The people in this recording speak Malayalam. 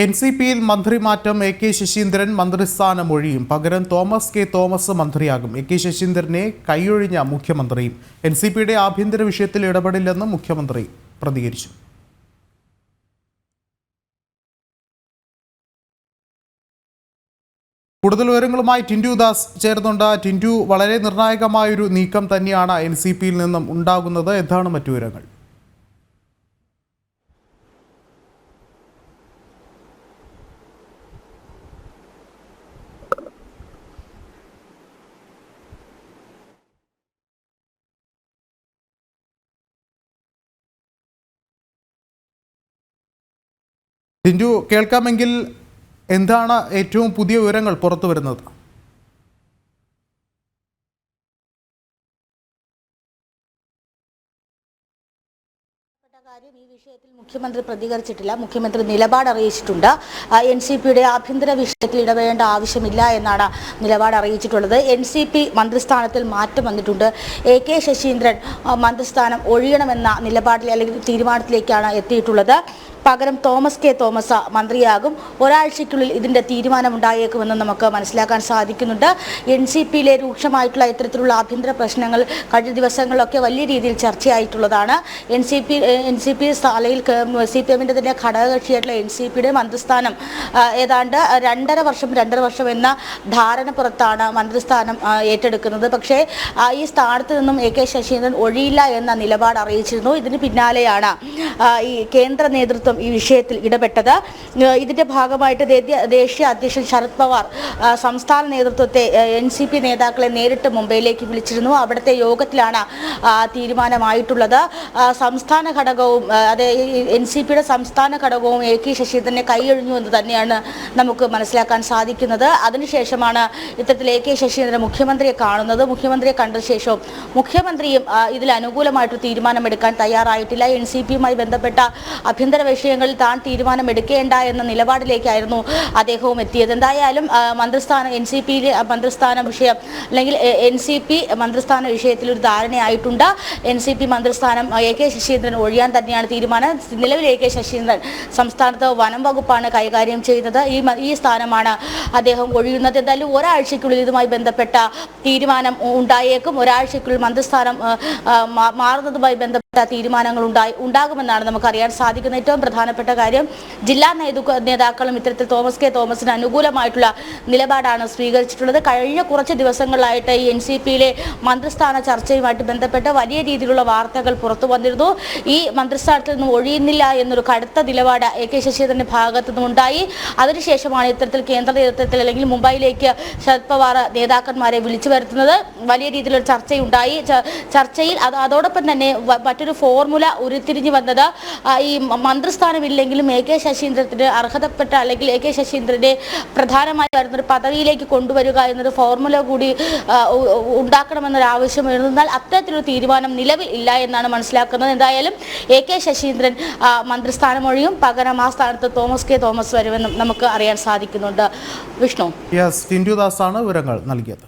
എൻസിപിയിൽ മന്ത്രിമാറ്റം എ.കെ. ശശീന്ദ്രൻ മന്ത്രിസ്ഥാനം ഒഴിയും. പകരം തോമസ് കെ തോമസ് മന്ത്രിയാകും. എ.കെ. ശശീന്ദ്രനെ കൈയൊഴിഞ്ഞ മുഖ്യമന്ത്രിയും. എൻസിപിയുടെ ആഭ്യന്തര വിഷയത്തിൽ ഇടപെടില്ലെന്നും മുഖ്യമന്ത്രി പ്രതികരിച്ചു. കൂടുതൽ വിവരങ്ങളുമായി ടിൻഡു ദാസ് ചേർന്നുണ്ട്. ടിൻഡു, വളരെ നിർണായകമായൊരു നീക്കം തന്നെയാണ് എൻസിപിയിൽ നിന്നും ഉണ്ടാകുന്നത്. എന്താണ് മറ്റു വിവരങ്ങൾ? ടിൻഡു, കേൾക്കാമെങ്കിൽ എന്താണ് ഏറ്റവും പുതിയ വിവരങ്ങൾ പുറത്തു വരുന്നത്? ഈ വിഷയത്തിൽ മുഖ്യമന്ത്രി പ്രതികരിച്ചിട്ടില്ല. മുഖ്യമന്ത്രി നിലപാട് അറിയിച്ചിട്ടുണ്ട്. എൻസിപിയുടെ ആഭ്യന്തര വിഷയത്തിൽ ഇടപെടേണ്ട ആവശ്യമില്ല എന്നാണ് നിലപാട് അറിയിച്ചിട്ടുള്ളത്. എൻസിപി മന്ത്രിസ്ഥാനത്തിൽ മാറ്റം വന്നിട്ടുണ്ട്. എ.കെ. ശശീന്ദ്രൻ മന്ത്രിസ്ഥാനം ഒഴിയണമെന്ന നിലപാടിൽ അല്ലെങ്കിൽ തീരുമാനത്തിലേക്കാണ് എത്തിയിട്ടുള്ളത്. പകരം തോമസ് കെ തോമസ് മന്ത്രിയാകും. ഒരാഴ്ചയ്ക്കുള്ളിൽ ഇതിൻ്റെ തീരുമാനമുണ്ടായേക്കുമെന്ന് നമുക്ക് മനസ്സിലാക്കാൻ സാധിക്കുന്നുണ്ട്. എൻസിപിയിലെ രൂക്ഷമായിട്ടുള്ള ഇത്തരത്തിലുള്ള ആഭ്യന്തര പ്രശ്നങ്ങൾ കഴിഞ്ഞ ദിവസങ്ങളിലൊക്കെ വലിയ രീതിയിൽ ചർച്ചയായിട്ടുള്ളതാണ്. എൻസിപി അല്ലെങ്കിൽ CPM-ൻ്റെ തന്നെ ഘടകകക്ഷിയായിട്ടുള്ള എൻസിപിയുടെ മന്ത്രിസ്ഥാനം ഏതാണ്ട് രണ്ടര വർഷം എന്ന ധാരണ പുറത്താണ് മന്ത്രിസ്ഥാനം ഏറ്റെടുക്കുന്നത്. പക്ഷേ ഈ സ്ഥാനത്ത് നിന്നും എ.കെ. ശശീന്ദ്രൻ ഒഴിയില്ല എന്ന നിലപാട് അറിയിച്ചിരുന്നു. ഇതിന് പിന്നാലെയാണ് ഈ കേന്ദ്ര നേതൃത്വം ഈ വിഷയത്തിൽ ഇടപെട്ടത്. ഇതിന്റെ ഭാഗമായിട്ട് ദേശീയ അധ്യക്ഷൻ ശരത് പവാർ സംസ്ഥാന നേതൃത്വത്തെ എൻസിപി നേതാക്കളെ നേരിട്ട് മുംബൈയിലേക്ക് വിളിച്ചിരുന്നു. അവിടുത്തെ യോഗത്തിലാണ് തീരുമാനമായിട്ടുള്ളത്. സംസ്ഥാന ഘടകവും എൻസിപിയുടെ സംസ്ഥാന ഘടകവും എ.കെ. ശശീന്ദ്രനെ കൈയൊഴിഞ്ഞു എന്ന് തന്നെയാണ് നമുക്ക് മനസ്സിലാക്കാൻ സാധിക്കുന്നത്. അതിനുശേഷമാണ് ഇത്തരത്തിൽ എ.കെ. ശശീന്ദ്രൻ മുഖ്യമന്ത്രിയെ കാണുന്നത്. മുഖ്യമന്ത്രിയെ കണ്ട ശേഷവും മുഖ്യമന്ത്രിയും ഇതിൽ അനുകൂലമായിട്ട് തീരുമാനമെടുക്കാൻ തയ്യാറായിട്ടില്ല. എൻസിപിയുമായി ബന്ധപ്പെട്ട ആഭ്യന്തര വിഷയങ്ങളിൽ താൻ തീരുമാനമെടുക്കേണ്ട എന്ന നിലപാടിലേക്കായിരുന്നു അദ്ദേഹവും എത്തിയത്. എന്തായാലും എൻസിപിയിലെ മന്ത്രിസ്ഥാന വിഷയം അല്ലെങ്കിൽ എൻസിപി മന്ത്രിസ്ഥാന വിഷയത്തിൽ ഒരു ധാരണയായിട്ടുണ്ട്. എൻസിപി മന്ത്രിസ്ഥാനം എ.കെ. ശശീന്ദ്രൻ ഒഴിയാൻ തന്നെയാണ് തീരുമാനം. നിലവിൽ എ.കെ. ശശീന്ദ്രൻ സംസ്ഥാനത്ത് വനം വകുപ്പാണ് കൈകാര്യം ചെയ്യുന്നത്. ഈ സ്ഥാനമാണ് അദ്ദേഹം ഒഴിയുന്നത്. എന്തായാലും ഒരാഴ്ചയ്ക്കുള്ളിൽ ഇതുമായി ബന്ധപ്പെട്ട തീരുമാനം ഉണ്ടായേക്കും. ഒരാഴ്ചയ്ക്കുള്ളിൽ മന്ത്രിസ്ഥാനം മാറുന്നതുമായി ബന്ധപ്പെട്ട തീരുമാനങ്ങൾ ഉണ്ടാകുമെന്നാണ് നമുക്കറിയാൻ സാധിക്കുന്നത്. ഏറ്റവും പ്രധാനപ്പെട്ട കാര്യം, ജില്ലാ നേതാക്കളും ഇത്തരത്തിൽ തോമസ് കെ തോമസിന് അനുകൂലമായിട്ടുള്ള നിലപാടാണ് സ്വീകരിച്ചിട്ടുള്ളത്. കഴിഞ്ഞ കുറച്ച് ദിവസങ്ങളായിട്ട് ഈ എൻസിപിയിലെ മന്ത്രിസ്ഥാന ചർച്ചയുമായിട്ട് ബന്ധപ്പെട്ട് വലിയ രീതിയിലുള്ള വാർത്തകൾ പുറത്തു വന്നിരുന്നു. ഈ മന്ത്രിസ്ഥാനത്തിൽ നിന്നും ഒഴിയുന്നില്ല എന്നൊരു കടുത്ത നിലപാട് എ.കെ. ശശീന്ദ്രന്റെ ഭാഗത്തു നിന്നുണ്ടായി. അതിനുശേഷമാണ് ഇത്തരത്തിൽ കേന്ദ്ര നേതൃത്വത്തിൽ അല്ലെങ്കിൽ മുംബൈയിലേക്ക് ശരത് പവാർ നേതാക്കന്മാരെ വിളിച്ചു വരുത്തുന്നത്. വലിയ രീതിയിലൊരു ചർച്ചയുണ്ടായി. ചർച്ചയിൽ അതോടൊപ്പം തന്നെ മറ്റൊരു ഫോർമുല ഉരുത്തിരിഞ്ഞു വന്നത് ഈ മന്ത്രിസ്ഥാനമില്ലെങ്കിലും എ.കെ. ശശീന്ദ്രത്തിന് അർഹതപ്പെട്ട അല്ലെങ്കിൽ എ.കെ. ശശീന്ദ്രനെ പ്രധാനമായി വരുന്നൊരു പദവിയിലേക്ക് കൊണ്ടുവരിക എന്നൊരു ഫോർമുല കൂടി ഉണ്ടാക്കണമെന്നൊരു ആവശ്യമായിരുന്നു. എന്നാൽ അത്തരത്തിലൊരു തീരുമാനം നിലവിൽ ഇല്ല എന്നാണ് മനസ്സിലാക്കുന്നത്. എന്തായാലും എ.കെ. ശശീന്ദ്രൻ മന്ത്രിസ്ഥാനം ഒഴിയും. പകരം ആ സ്ഥാനത്ത് തോമസ് കെ തോമസ് വരുമെന്നും നമുക്ക് അറിയാൻ സാധിക്കുന്നുണ്ട്. വിഷ്ണു, ടിൻഡു ദാസാണ് വിവരങ്ങൾ നൽകിയത്.